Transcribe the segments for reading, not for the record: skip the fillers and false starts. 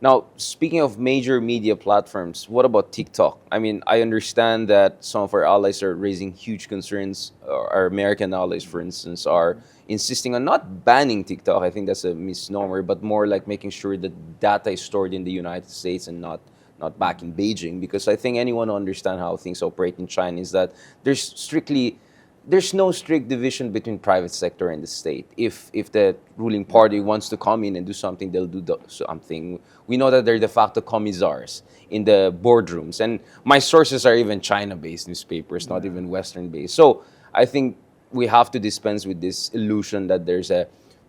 Now, speaking of major media platforms, what about TikTok? I mean, I understand that some of our allies are raising huge concerns. Our American allies, for instance, are insisting on not banning TikTok. I think that's a misnomer, but more like making sure that data is stored in the United States and not back in Beijing. Because I think anyone who understands how things operate in China is that there's no strict division between private sector and the state. If the ruling party wants to come in and do something, they'll do something. We know that they're de facto commissars in the boardrooms, and my sources are even China-based newspapers, not even Western-based. So I think we have to dispense with this illusion that there's a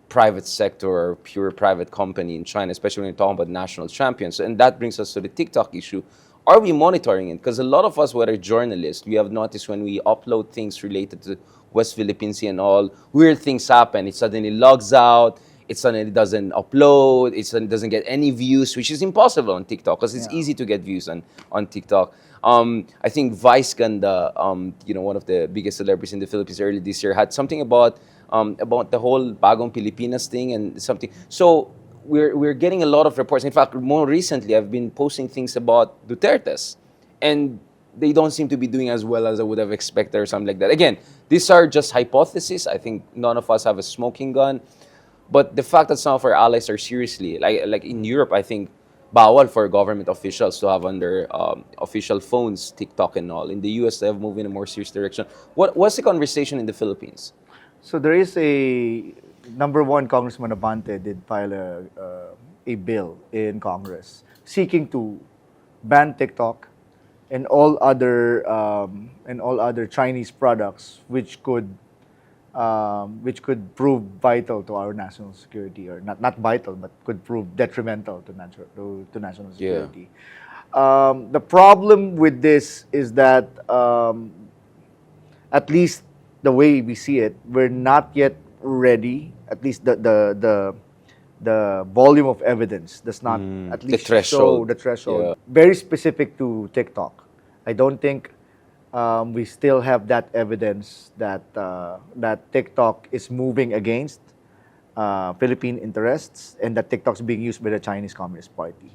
private sector or pure private company in China, especially when you're talking about national champions. And that brings us to the TikTok issue. Are we monitoring it? Because a lot of us, whether journalists, we have noticed when we upload things related to West Philippine Sea and all, weird things happen. It suddenly logs out. It suddenly doesn't upload. It suddenly doesn't get any views, which is impossible on TikTok because it's easy to get views on TikTok. I think Vice Ganda, one of the biggest celebrities in the Philippines early this year, had something about the whole Bagong Pilipinas thing and something. So we're getting a lot of reports. In fact, more recently, I've been posting things about Duterte's, and they don't seem to be doing as well as I would have expected or something like that. Again, these are just hypotheses. I think none of us have a smoking gun. But the fact that some of our allies are seriously, like in Europe, I think, bawal for government officials to have on their official phones TikTok and all. In the US, they have moved in a more serious direction. What's the conversation in the Philippines? So there is a number one, Congressman Abante did file a bill in Congress seeking to ban TikTok and all other Chinese products which could prove vital to our national security, or not vital, but could prove detrimental to national security. The problem with this is that, at least the way we see it, we're not yet ready. At least the volume of evidence does not at least show the threshold. Yeah. Very specific to TikTok. I don't think we still have that evidence that TikTok is moving against Philippine interests and that TikTok's being used by the Chinese Communist Party.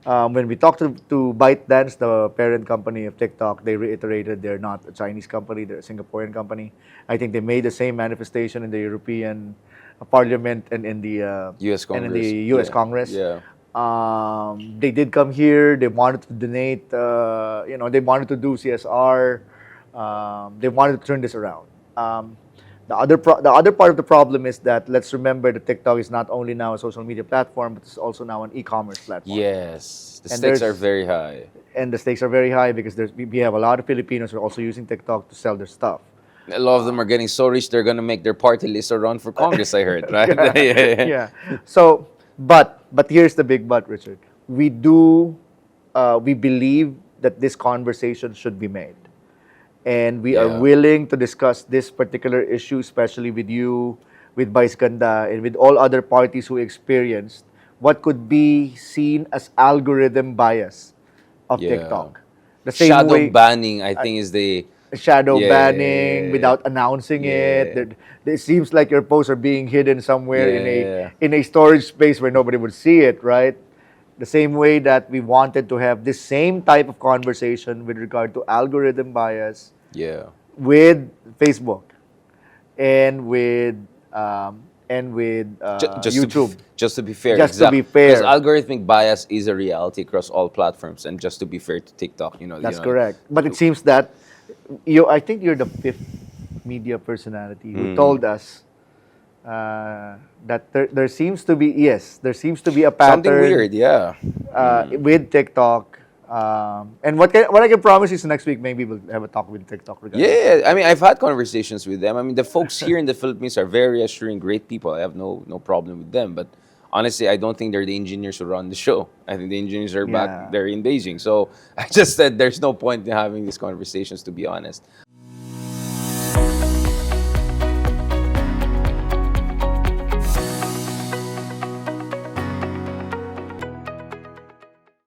When we talked to ByteDance, the parent company of TikTok, they reiterated they're not a Chinese company, they're a Singaporean company. I think they made the same manifestation in the European Parliament and in the US Congress. And in the US Congress. Yeah. They did come here. They wanted to donate. They wanted to do CSR. They wanted to turn this around. The other part of the problem is that, let's remember that TikTok is not only now a social media platform, but it's also now an e-commerce platform. Yes, the And stakes are there's- very high. And the stakes are very high because we have a lot of Filipinos who are also using TikTok to sell their stuff. A lot of them are getting so rich they're gonna make their party list or run for Congress. I heard, right? Yeah. So, but here's the big but, Richard. We believe that this conversation should be made, and we are willing to discuss this particular issue, especially with you, with Vice Ganda, and with all other parties who experienced what could be seen as algorithm bias of Yeah. TikTok. The same Shadow way, banning, I think, is the shadow Yeah, banning without announcing it. It seems like your posts are being hidden somewhere in a storage space where nobody would see it, right? The same way that we wanted to have this same type of conversation with regard to algorithm bias with Facebook and with YouTube. Just to be fair, Just to be fair. because algorithmic bias is a reality across all platforms, and just to be fair to TikTok, That's correct. But it seems that I think you're the fifth media personality who told us that there seems to be a pattern. Something weird, With TikTok. And what I can promise is next week maybe we'll have a talk with TikTok regarding Yeah, I mean, I've had conversations with them. I mean, the folks here in the Philippines are very assuring, great people. I have no problem with them. But honestly, I don't think they're the engineers who run the show. I think the engineers are back there in Beijing. So I just said there's no point in having these conversations, to be honest.